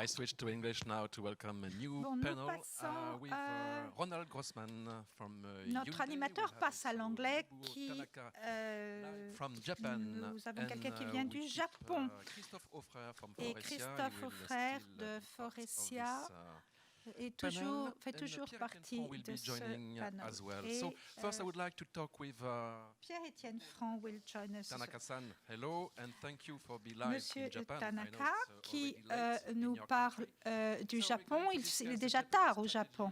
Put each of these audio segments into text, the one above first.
I switch to English now to welcome a new Bon, nous panel passons, with Ronald Grossman from notre Hyundai. animateur passe à l'anglais qui from Japan, nous avons quelqu'un qui vient du Japon Christophe Offrer from et Faurecia. Christophe Offrer de Faurecia fait toujours partie de ce panel. As well. Et, so first I would like to talk with Pierre-Étienne Franc will join us. Tanaka-san. Hello and thank you for being live Monsieur in Japan. Tanaka qui nous parle du Japon. Il est déjà tard au Japon.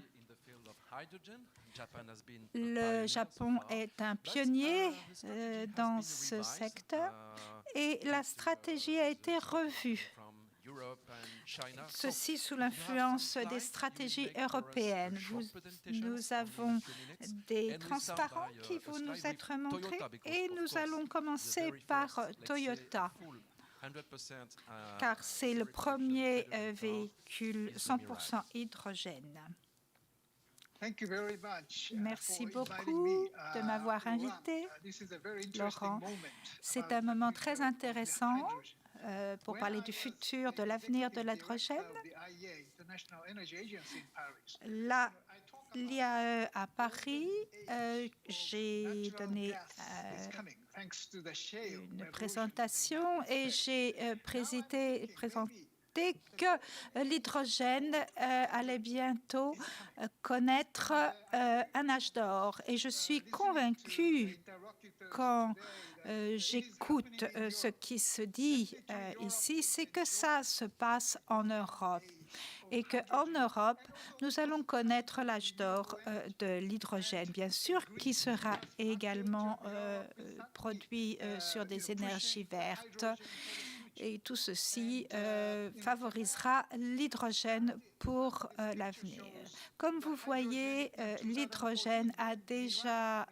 Le Japon est un pionnier dans ce secteur et la stratégie a été revue. Ceci sous l'influence des stratégies européennes. Nous avons des transparents qui vont nous être montrés et nous allons commencer par Toyota, car c'est le premier véhicule 100% hydrogène. Merci beaucoup de m'avoir invité, Laurent. C'est un moment très intéressant pour parler du futur, de l'avenir de l'hydrogène. L'IAE à Paris, j'ai donné une présentation et j'ai présenté que l'hydrogène allait bientôt connaître un âge d'or. Et je suis convaincue quand j'écoute ce qui se dit ici, c'est que ça se passe en Europe. Et qu'en Europe, nous allons connaître l'âge d'or de l'hydrogène, bien sûr, qui sera également produit sur des énergies vertes. Et tout ceci favorisera l'hydrogène pour l'avenir. Comme vous voyez, l'hydrogène a déjà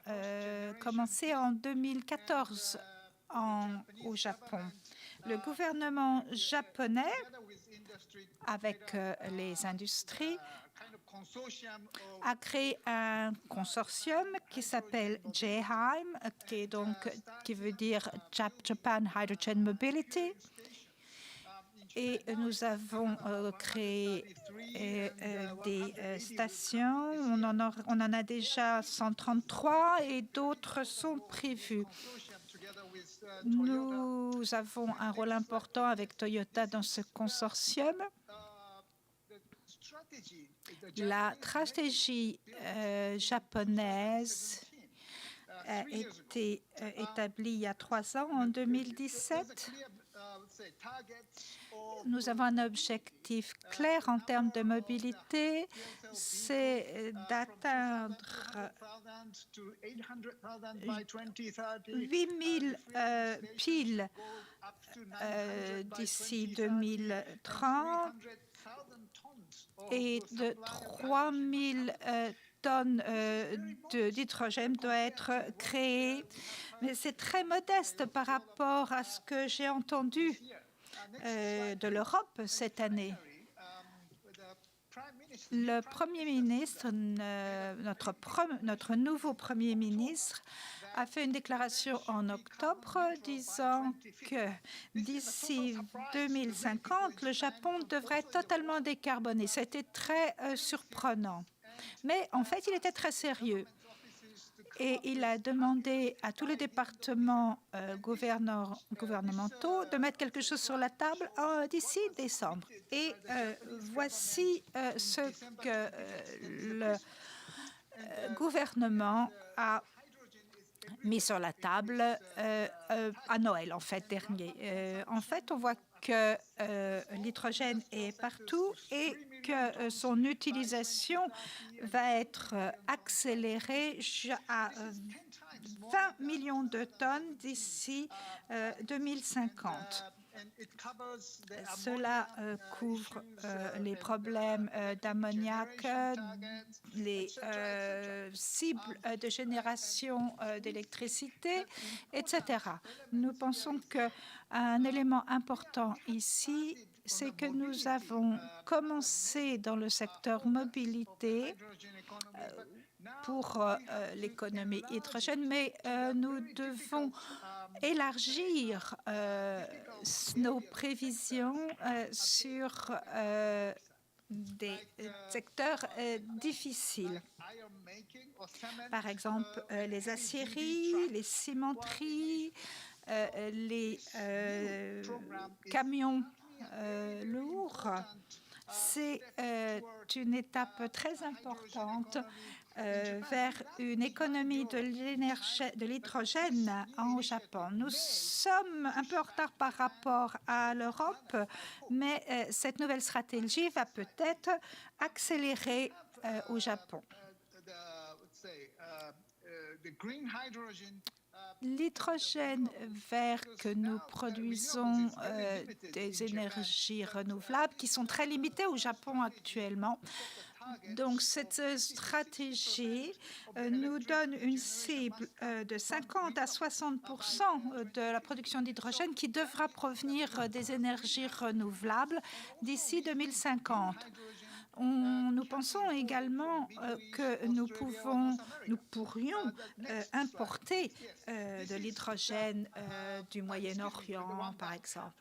commencé en 2014 au Japon. Le gouvernement japonais, avec les industries, a créé un consortium qui s'appelle JHYME, qui veut dire Japan Hydrogen Mobility. Et nous avons créé des stations. On en a déjà 133 et d'autres sont prévues. Nous avons un rôle important avec Toyota dans ce consortium. La stratégie japonaise a été établie il y a 3 ans, en 2017. Nous avons un objectif clair en termes de mobilité, c'est d'atteindre 8000 piles d'ici 2030 et de 3000 tonnes d'hydrogène doit être créée. Mais c'est très modeste par rapport à ce que j'ai entendu de l'Europe cette année. Le Premier ministre, notre nouveau Premier ministre, a fait une déclaration en octobre disant que d'ici 2050, le Japon devrait être totalement décarboné. C'était très surprenant. Mais en fait, il était très sérieux. Et il a demandé à tous les départements gouvernementaux de mettre quelque chose sur la table d'ici décembre. Et voici ce que le gouvernement a mis sur la table à Noël, en fait, dernier. En fait, on voit que l'hydrogène est partout et que son utilisation va être accélérée à 20 millions de tonnes d'ici 2050. Cela couvre les problèmes d'ammoniac, les cibles de génération d'électricité, etc. Nous pensons qu'un élément important ici c'est que nous avons commencé dans le secteur mobilité pour l'économie hydrogène, mais nous devons élargir nos prévisions sur des secteurs difficiles. Par exemple, les aciéries, les cimenteries, les camions lourds. C'est une étape très importante vers une économie de l'hydrogène au Japon. Nous sommes un peu en retard par rapport à l'Europe, mais cette nouvelle stratégie va peut-être accélérer au Japon. L'hydrogène vert que nous produisons des énergies renouvelables qui sont très limitées au Japon actuellement. Donc, cette stratégie nous donne une cible de 50 à 60% de la production d'hydrogène qui devra provenir des énergies renouvelables d'ici 2050. Nous pensons également que nous pourrions importer de l'hydrogène du Moyen-Orient, par exemple.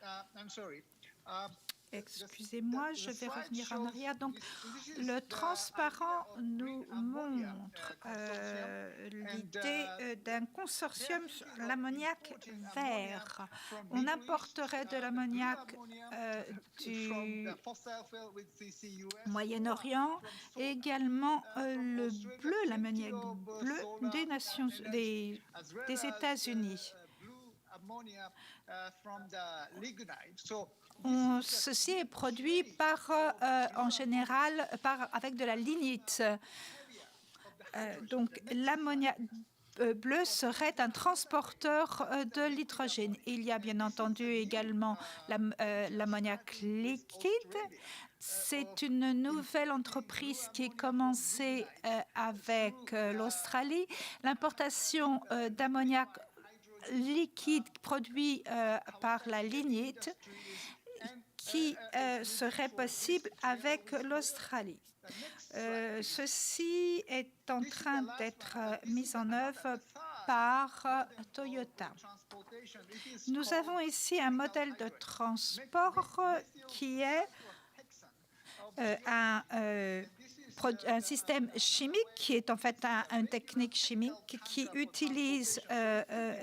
Excusez-moi, je vais revenir en arrière. Donc, le transparent nous montre l'idée d'un consortium sur l'ammoniac vert. On importerait de l'ammoniac du Moyen-Orient et également le bleu, l'ammoniac bleu des États-Unis. Ceci est produit en général avec de la lignite. Donc, l'ammoniac bleu serait un transporteur de l'hydrogène. Il y a bien entendu également l'ammoniac liquide. C'est une nouvelle entreprise qui est commencée avec l'Australie. L'importation d'ammoniac liquide produit par la lignite qui serait possible avec l'Australie. Ceci est en train d'être mis en œuvre par Toyota. Nous avons ici un modèle de transport qui est un système chimique qui est en fait une technique chimique qui utilise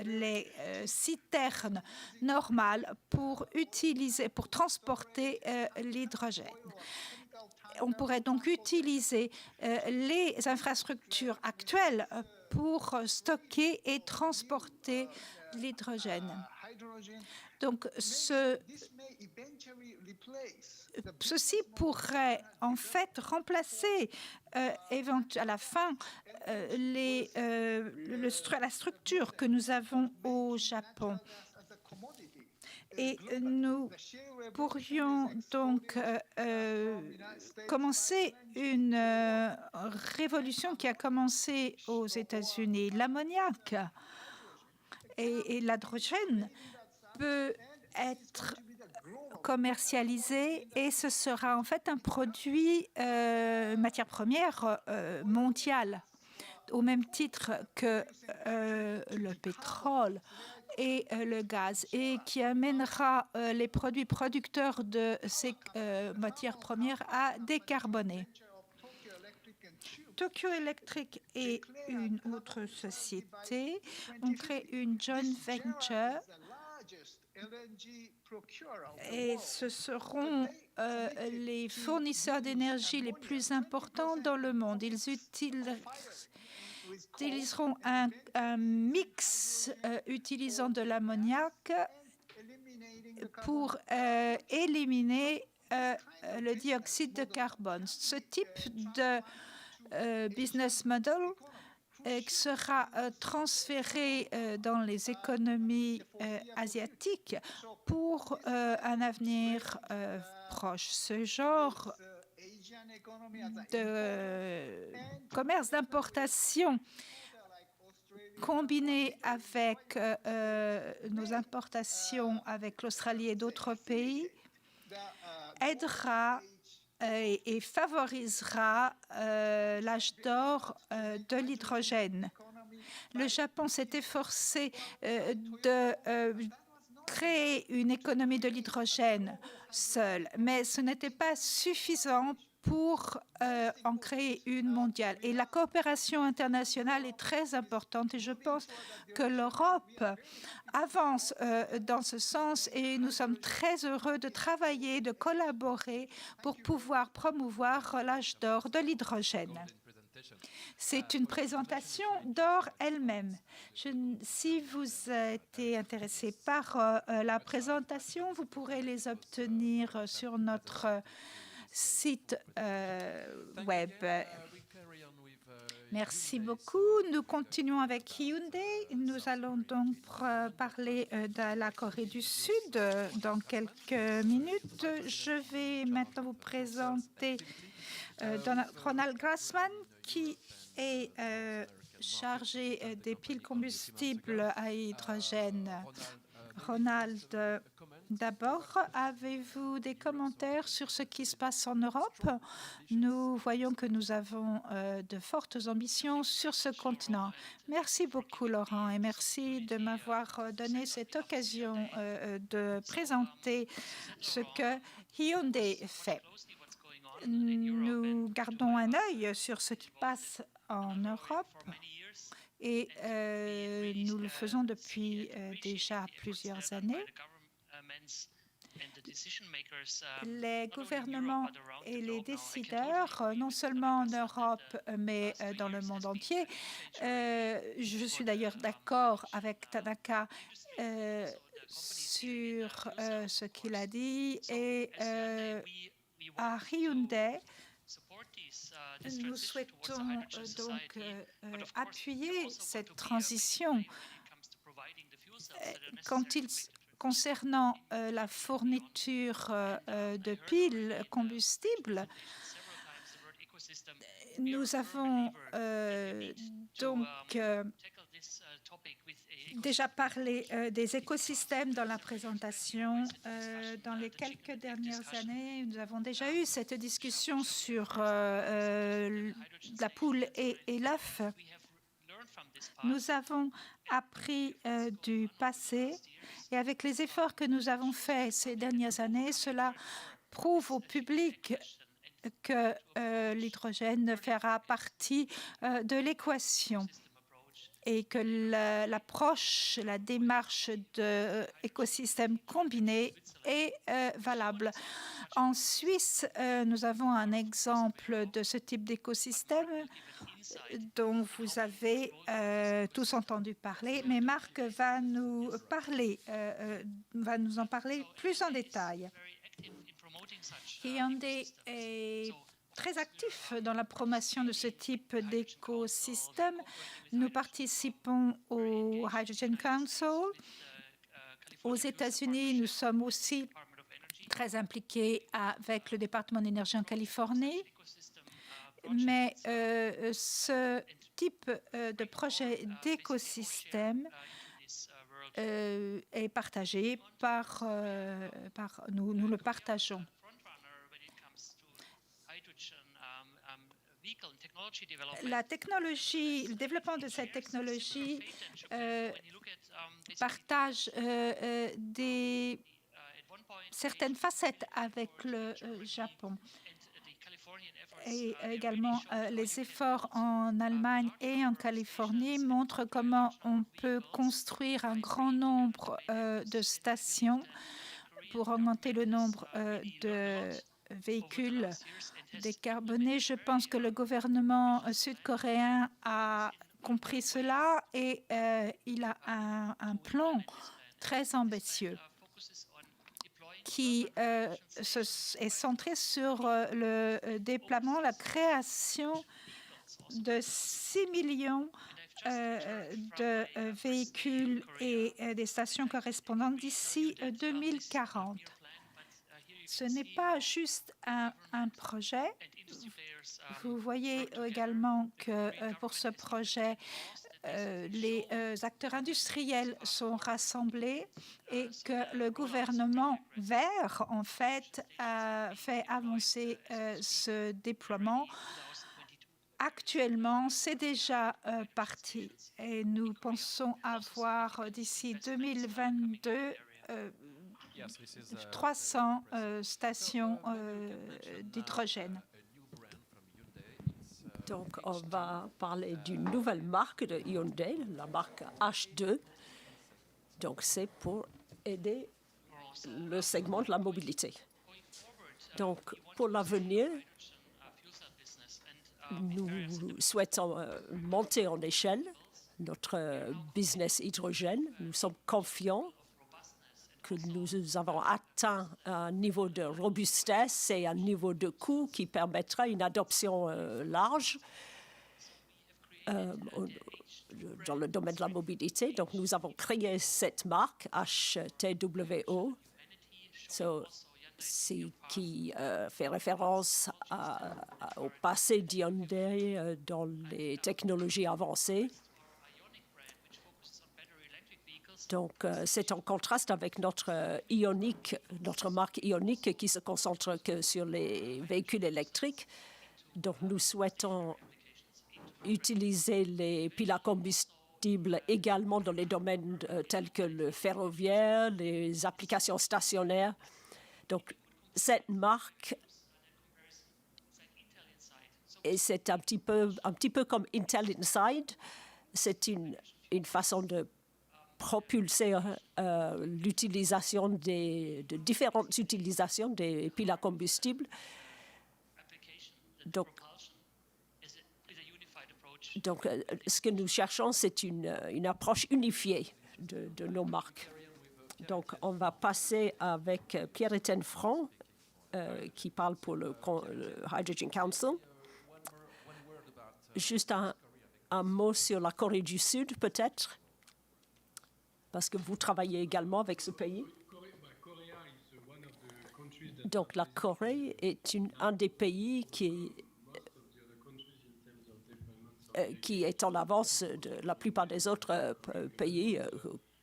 les citernes normales pour transporter l'hydrogène. On pourrait donc utiliser les infrastructures actuelles pour stocker et transporter l'hydrogène. Donc, ceci pourrait en fait remplacer à la fin la structure que nous avons au Japon. Et nous pourrions donc commencer une révolution qui a commencé aux États-Unis. L'ammoniac et l'hydrogène peut être commercialisé et ce sera en fait un produit matière première mondiale au même titre que le pétrole et le gaz et qui amènera les produits producteurs de ces matières premières à décarboner. Tokyo Electric et une autre société ont créé une joint venture et ce seront les fournisseurs d'énergie les plus importants dans le monde. Ils utiliseront un mix utilisant de l'ammoniac pour éliminer le dioxyde de carbone. Ce type de business model sera transféré dans les économies asiatiques pour un avenir proche. Ce genre de commerce d'importation combiné avec nos importations avec l'Australie et d'autres pays aidera et favorisera l'âge d'or de l'hydrogène. Le Japon s'est efforcé de créer une économie de l'hydrogène seul, mais ce n'était pas suffisant pour en créer une mondiale. Et la coopération internationale est très importante et je pense que l'Europe avance dans ce sens et nous sommes très heureux de travailler, de collaborer pour pouvoir promouvoir l'âge d'or de l'hydrogène. C'est une présentation d'or elle-même. Si vous êtes intéressé par la présentation, vous pourrez les obtenir sur notre site web. Merci beaucoup. Nous continuons avec Hyundai. Nous allons donc parler de la Corée du Sud dans quelques minutes. Je vais maintenant vous présenter Ronald Grassman, qui est chargé des piles combustibles à hydrogène. Ronald, d'abord, avez-vous des commentaires sur ce qui se passe en Europe? Nous voyons que nous avons de fortes ambitions sur ce continent. Merci beaucoup, Laurent, et merci de m'avoir donné cette occasion de présenter ce que Hyundai fait. Nous gardons un œil sur ce qui passe en Europe et nous le faisons depuis déjà plusieurs années. Les gouvernements et les décideurs, non seulement en Europe, mais dans le monde entier, je suis d'ailleurs d'accord avec Tanaka sur ce qu'il a dit, et à Hyundai, nous souhaitons donc appuyer cette transition. Concernant la fourniture de piles combustibles, nous avons donc déjà parlé des écosystèmes dans la présentation. Dans les quelques dernières années, nous avons déjà eu cette discussion sur la poule et l'œuf. Nous avons appris du passé et avec les efforts que nous avons faits ces dernières années, cela prouve au public que l'hydrogène fera partie de l'équation et que l'approche, la démarche d'écosystème combiné est valable. En Suisse, nous avons un exemple de ce type d'écosystème dont vous avez tous entendu parler, mais Marc va nous en parler plus en détail. Hyundai est très actif dans la promotion de ce type d'écosystème. Nous participons au Hydrogen Council. Aux États-Unis, nous sommes aussi très impliqués avec le département d'énergie en Californie. Mais ce type de projet d'écosystème est partagé par nous. Nous le partageons. La technologie, le développement de cette technologie partage certaines facettes avec le Japon. Et également, les efforts en Allemagne et en Californie montrent comment on peut construire un grand nombre de stations pour augmenter le nombre de véhicules décarbonés. Je pense que le gouvernement sud-coréen a compris cela et il a un plan très ambitieux qui est centré sur le déploiement, la création de 6 millions de véhicules et des stations correspondantes d'ici 2040. Ce n'est pas juste un projet. Vous voyez également que pour ce projet, les acteurs industriels sont rassemblés et que le gouvernement vert, en fait, fait avancer ce déploiement. Actuellement, c'est déjà parti et nous pensons avoir d'ici 2022 300 stations d'hydrogène. Donc, on va parler d'une nouvelle marque de Hyundai, la marque H2. Donc, c'est pour aider le segment de la mobilité. Donc, pour l'avenir, nous souhaitons monter en échelle notre business hydrogène. Nous sommes confiants que nous avons atteint un niveau de robustesse et un niveau de coût qui permettra une adoption large dans le domaine de la mobilité. Donc, nous avons créé cette marque, HTWO, qui fait référence au passé d'Hyundai dans les technologies avancées. Donc, c'est en contraste avec notre marque Ioniq qui se concentre que sur les véhicules électriques. Donc, nous souhaitons utiliser les piles à combustible également dans les domaines tels que le ferroviaire, les applications stationnaires. Donc, cette marque, et c'est un petit peu comme Intel Inside, c'est une façon de propulser l'utilisation de différentes utilisations des piles à combustible. Donc, ce que nous cherchons, c'est une approche unifiée de nos marques. Donc, on va passer avec Pierre-Étienne Franc, qui parle pour le Hydrogen Council. Juste un mot sur la Corée du Sud, peut-être, parce que vous travaillez également avec ce pays. Donc, la Corée est un des pays qui est en avance de la plupart des autres pays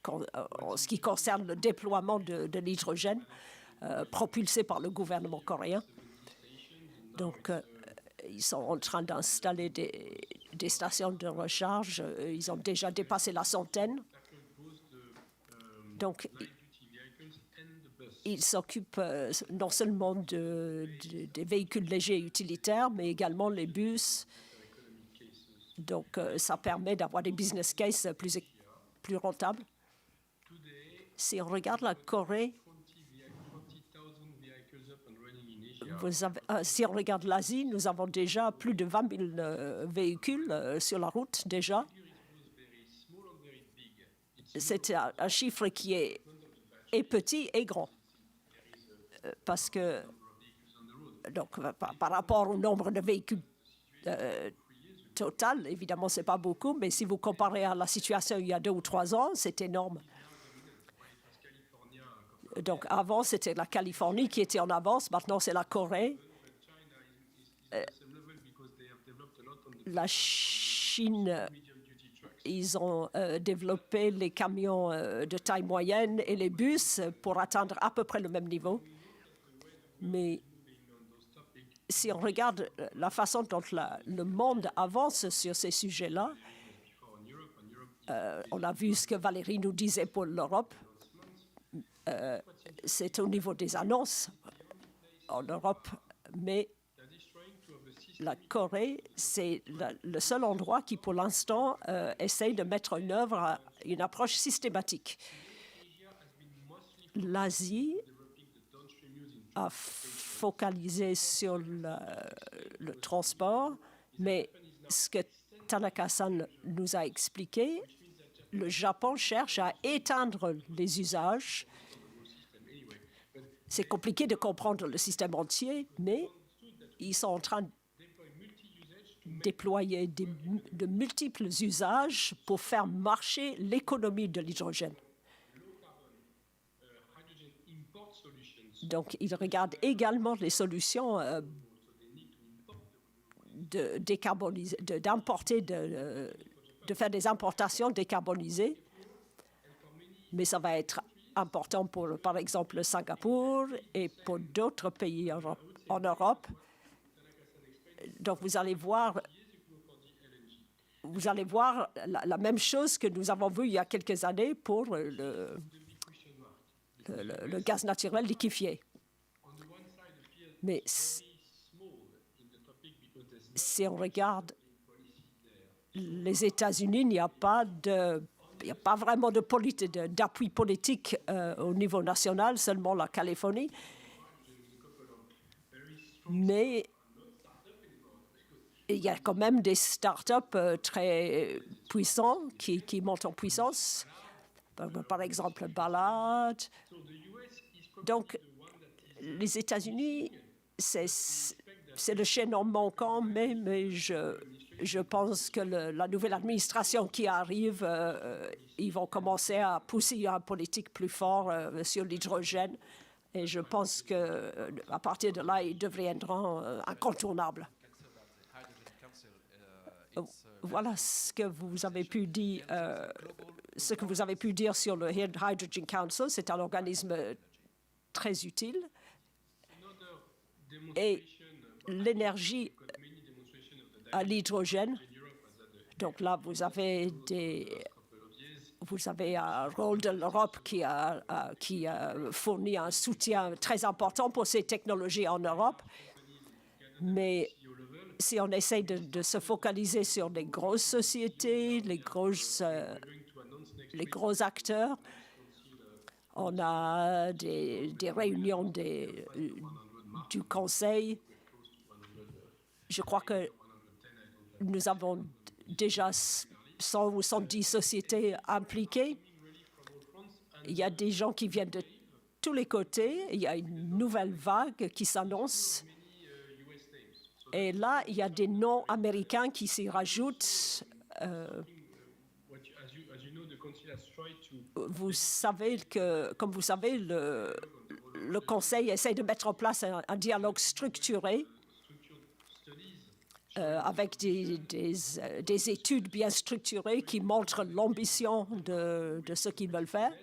en ce qui concerne le déploiement de l'hydrogène propulsé par le gouvernement coréen. Donc, ils sont en train d'installer des stations de recharge. Ils ont déjà dépassé la centaine. Donc, ils s'occupent non seulement des véhicules légers utilitaires, mais également les bus. Donc, ça permet d'avoir des business cases plus rentables. Si on regarde la Corée, si on regarde l'Asie, nous avons déjà plus de 20 000 véhicules sur la route déjà. C'est un chiffre qui est petit et grand. Parce que, donc, par rapport au nombre de véhicules total, évidemment, ce n'est pas beaucoup, mais si vous comparez à la situation il y a 2 ou 3 ans, c'est énorme. Donc, avant, c'était la Californie qui était en avance. Maintenant, c'est la Corée. La Chine, ils ont développé les camions de taille moyenne et les bus pour atteindre à peu près le même niveau. Mais si on regarde la façon dont le monde avance sur ces sujets-là, on a vu ce que Valérie nous disait pour l'Europe. C'est au niveau des annonces en Europe, mais la Corée, c'est le seul endroit qui, pour l'instant, essaye de mettre en œuvre une approche systématique. L'Asie a focalisé sur le transport, mais ce que Tanaka-san nous a expliqué, le Japon cherche à éteindre les usages. C'est compliqué de comprendre le système entier, mais ils sont en train de déployer de multiples usages pour faire marcher l'économie de l'hydrogène. Donc, ils regardent également les solutions d'importer de faire des importations décarbonisées, mais ça va être important pour, par exemple, Singapour et pour d'autres pays en Europe. Donc, vous allez voir la même chose que nous avons vu il y a quelques années pour le gaz naturel liquéfié. Mais si on regarde les États-Unis, il n'y a pas vraiment d'appui politique au niveau national, seulement la Californie. Mais il y a quand même des start-up très puissants qui montent en puissance. Par exemple, Ballard. Donc, les États-Unis, c'est le chaînon manquant, mais je pense que la nouvelle administration qui arrive, ils vont commencer à pousser une politique plus forte sur l'hydrogène. Et je pense qu'à partir de là, ils deviendront incontournables. Voilà ce que vous avez pu dire, sur le Hydrogen Council. C'est un organisme très utile. Et l'énergie à l'hydrogène, donc là, vous avez un rôle de l'Europe qui a fourni un soutien très important pour ces technologies en Europe. Mais si on essaie de se focaliser sur les grosses sociétés, les gros acteurs, on a des réunions du Conseil. Je crois que nous avons déjà 100 ou 110 sociétés impliquées. Il y a des gens qui viennent de tous les côtés. Il y a une nouvelle vague qui s'annonce. Et là, il y a des noms américains qui s'y rajoutent. Comme vous savez, le Conseil essaie de mettre en place un dialogue structuré avec des études bien structurées qui montrent l'ambition de ce qu'ils veulent faire,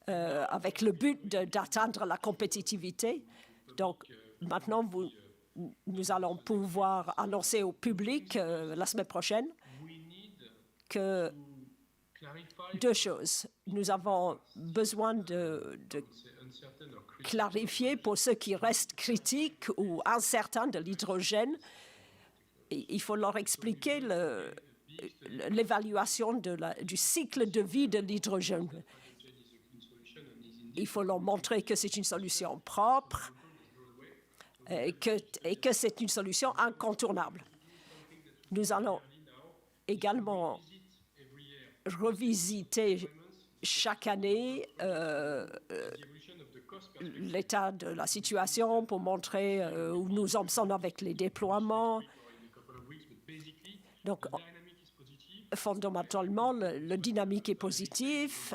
avec le but d'atteindre la compétitivité. Donc, maintenant, nous allons pouvoir annoncer au public la semaine prochaine que deux choses. Nous avons besoin de clarifier pour ceux qui restent critiques ou incertains de l'hydrogène. Il faut leur expliquer l'évaluation du cycle de vie de l'hydrogène. Il faut leur montrer que c'est une solution propre et que c'est une solution incontournable. Nous allons également revisiter chaque année l'état de la situation pour montrer où nous en sommes avec les déploiements. Donc, fondamentalement, le dynamique est positif.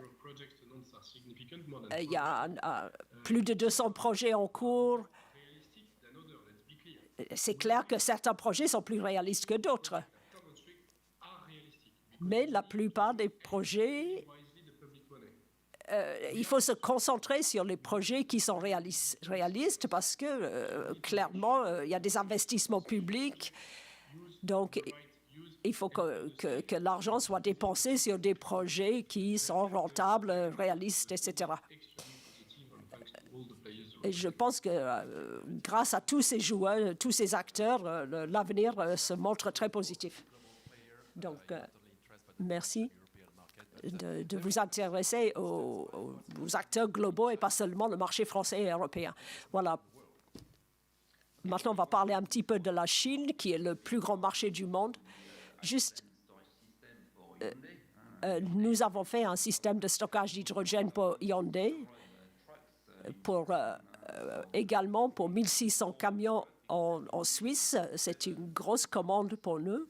Il y a plus de 200 projets en cours. C'est clair que certains projets sont plus réalistes que d'autres. Mais la plupart des projets, il faut se concentrer sur les projets qui sont réalistes parce que, clairement, il y a des investissements publics. Donc, il faut que l'argent soit dépensé sur des projets qui sont rentables, réalistes, etc. Et je pense que grâce à tous ces joueurs, tous ces acteurs, l'avenir se montre très positif. Donc, merci de vous intéresser aux acteurs globaux et pas seulement le marché français et européen. Voilà. Maintenant, on va parler un petit peu de la Chine, qui est le plus grand marché du monde. Juste, nous avons fait un système de stockage d'hydrogène pour Hyundai, également pour 1600 camions en Suisse. C'est une grosse commande pour nous.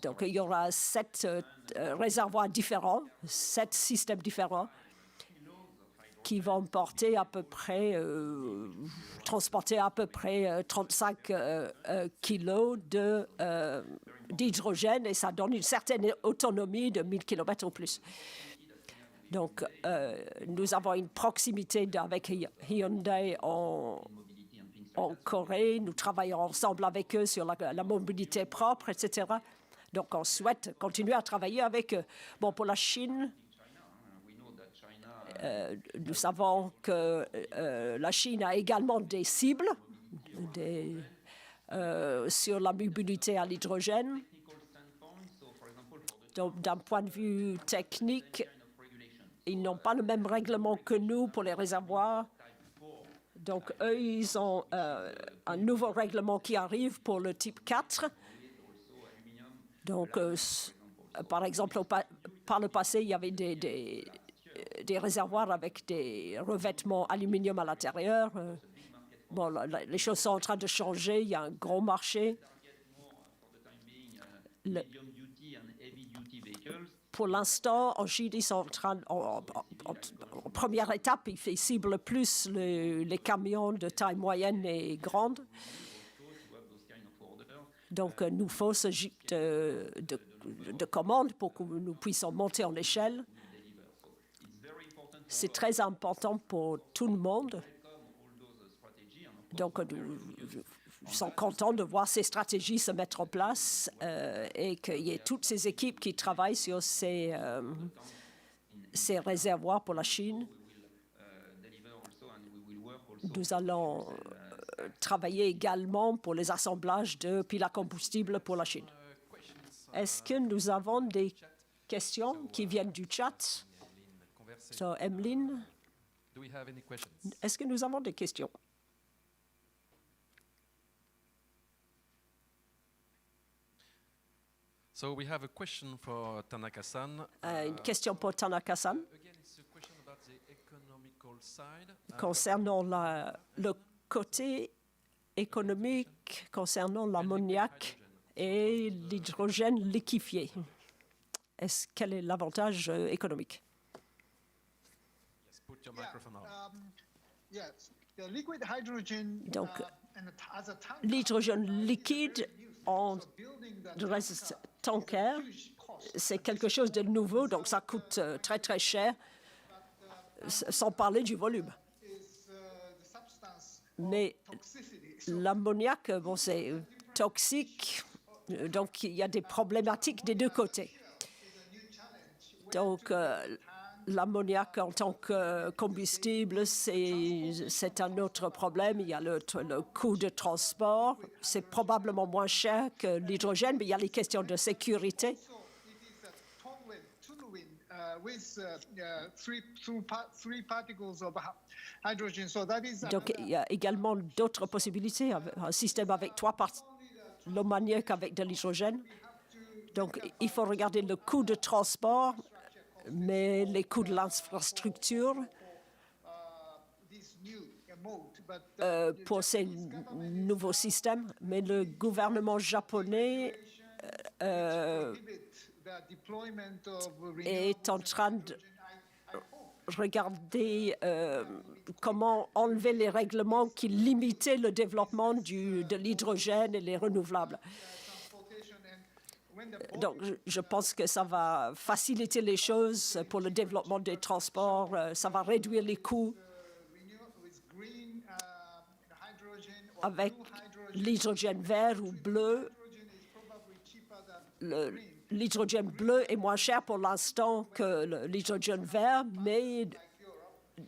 Donc, il y aura 7 réservoirs différents, 7 systèmes différents. qui vont porter à peu près, transporter à peu près 35 kilos d'hydrogène et ça donne une certaine autonomie de 1000 km ou plus. Donc, nous avons une proximité avec Hyundai en Corée. Nous travaillons ensemble avec eux sur la mobilité propre, etc. Donc, on souhaite continuer à travailler avec eux. Bon, pour la Chine, nous savons que la Chine a également des cibles sur la mobilité à l'hydrogène. Donc, d'un point de vue technique, ils n'ont pas le même règlement que nous pour les réservoirs. Donc, eux, ils ont un nouveau règlement qui arrive pour le type 4. Donc, par exemple, par le passé, il y avait des réservoirs avec des revêtements aluminium à l'intérieur. Bon, les choses sont en train de changer. Il y a un gros marché. Pour l'instant, en Chine, ils sont en train, en première étape, ils ciblent plus les camions de taille moyenne et grande. Donc, nous faut ce type de commandes pour que nous puissions monter en échelle. C'est très important pour tout le monde. Donc, nous sommes contents de voir ces stratégies se mettre en place et qu'il y ait toutes ces équipes qui travaillent sur ces réservoirs pour la Chine. Nous allons travailler également pour les assemblages de piles à combustible pour la Chine. Est-ce que nous avons des questions qui viennent du chat? So, Emeline, est-ce que nous avons des questions? So we have a question for Tanaka-san. Une question pour Tanaka-san. Again, it's a question about the economical side. Concernant le côté économique, concernant l'ammoniac et l'hydrogène liquéfié. Quel est l'avantage économique? Yes, put your microphone on. Yes, the liquid hydrogen. Donc, as a tanker, l'hydrogène liquide en building that tanker, c'est quelque chose de nouveau, donc ça coûte très très cher, sans parler du volume. is the substance Mais toxicity. l'ammoniac, bon, c'est toxique, donc il y a des problématiques des deux côtés. Donc, l'ammoniac en tant que combustible, c'est un autre problème. Il y a le coût de transport. C'est probablement moins cher que l'hydrogène, mais il y a les questions de sécurité. So it is a toluene with three particles of hydrogen. So that is Donc, il y a également d'autres possibilités. Un système avec l'ammoniac avec de l'hydrogène. Donc, il faut regarder le coût de transport, mais les coûts de l'infrastructure this new mode, but pour ces nouveaux systèmes. Mais le gouvernement japonais the deployment of est en train de I hope regarder comment enlever les règlements qui limitaient le développement de l'hydrogène et les renouvelables. transportation and when the Donc, je pense que ça va faciliter les choses pour le développement des transports, ça va réduire les coûts with green hydrogen or avec blue hydrogen, l'hydrogène vert ou bleu. hydrogen is probably cheaper than L'hydrogène bleu est moins cher pour l'instant que l'hydrogène vert, mais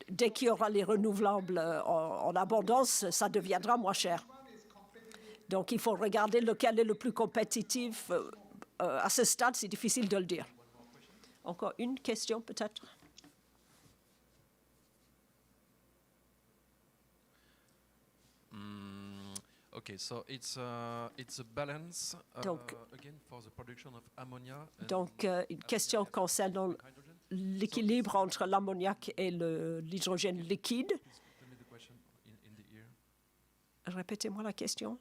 dès qu'il y aura les renouvelables en abondance, ça deviendra moins cher. Donc, il faut regarder lequel est le plus compétitif. À ce stade, c'est difficile de le dire. Encore une question, peut-être? Okay, so it's a balance Donc- again for the production of ammonia. And Donc, une question concernant hydrogen. l'équilibre entre l'ammoniac et l'hydrogène liquide. Tell me the question in the ear. Répétez-moi la question.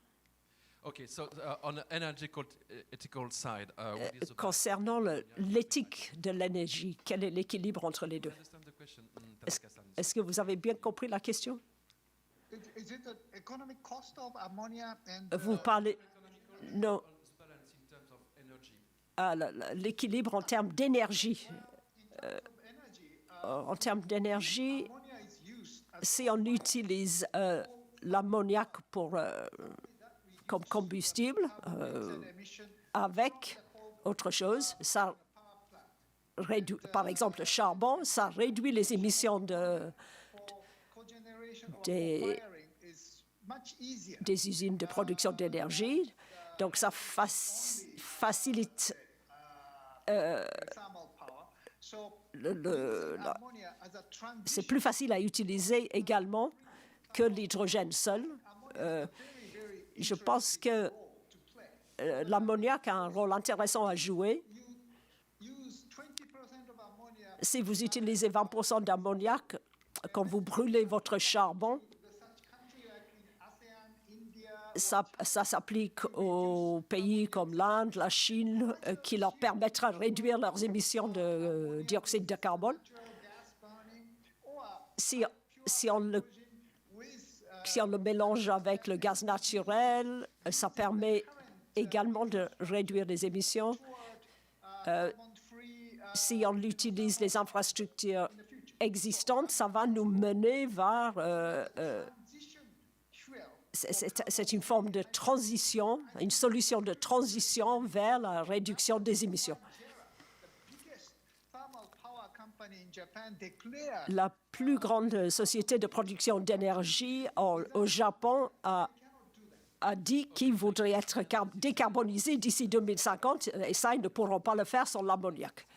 Okay, so on the ethical side, what is the balance? Concernant l'éthique de l'énergie, quel est l'équilibre entre les deux? I understand the question, Tanaka-san. Est-ce que vous avez bien compris la question? Is it the economic cost of ammonia and Vous parlez... Non, balance in terms of energy. l'équilibre en termes d'énergie. energy? En termes d'énergie, Ammonia is used as si on utilise l'ammoniac comme combustible emission avec autre chose, ça réduit, par exemple le charbon, ça réduit les émissions cogeneration or des firing is much easier. des usines de production d'énergie. Donc, ça facilite Thermal power. So ammonia as a transition. c'est plus facile à utiliser également que l'hydrogène seul. Je pense que l'ammoniac a un rôle intéressant à jouer. Use 20% of ammonia. Si vous utilisez 20% d'ammoniac quand vous brûlez votre charbon, Such countries like in ASEAN, India, ça s'applique aux pays comme l'Inde, la Chine, qui leur permettra de réduire leurs émissions de dioxyde de carbone. gas burning, or Si on le with Si on le mélange avec le gaz naturel, ça permet également de réduire les émissions. carbon-free Si on utilise les infrastructures existantes, ça va nous mener vers... transition fuel. c'est une forme de transition, une solution de transition vers la réduction des émissions. Biggest thermal power company in Japan declared La plus grande société de production d'énergie au Japon a dit qu'ils voudraient être décarbonisés d'ici 2050, et ça, ils ne pourront pas le faire sans l'ammoniac.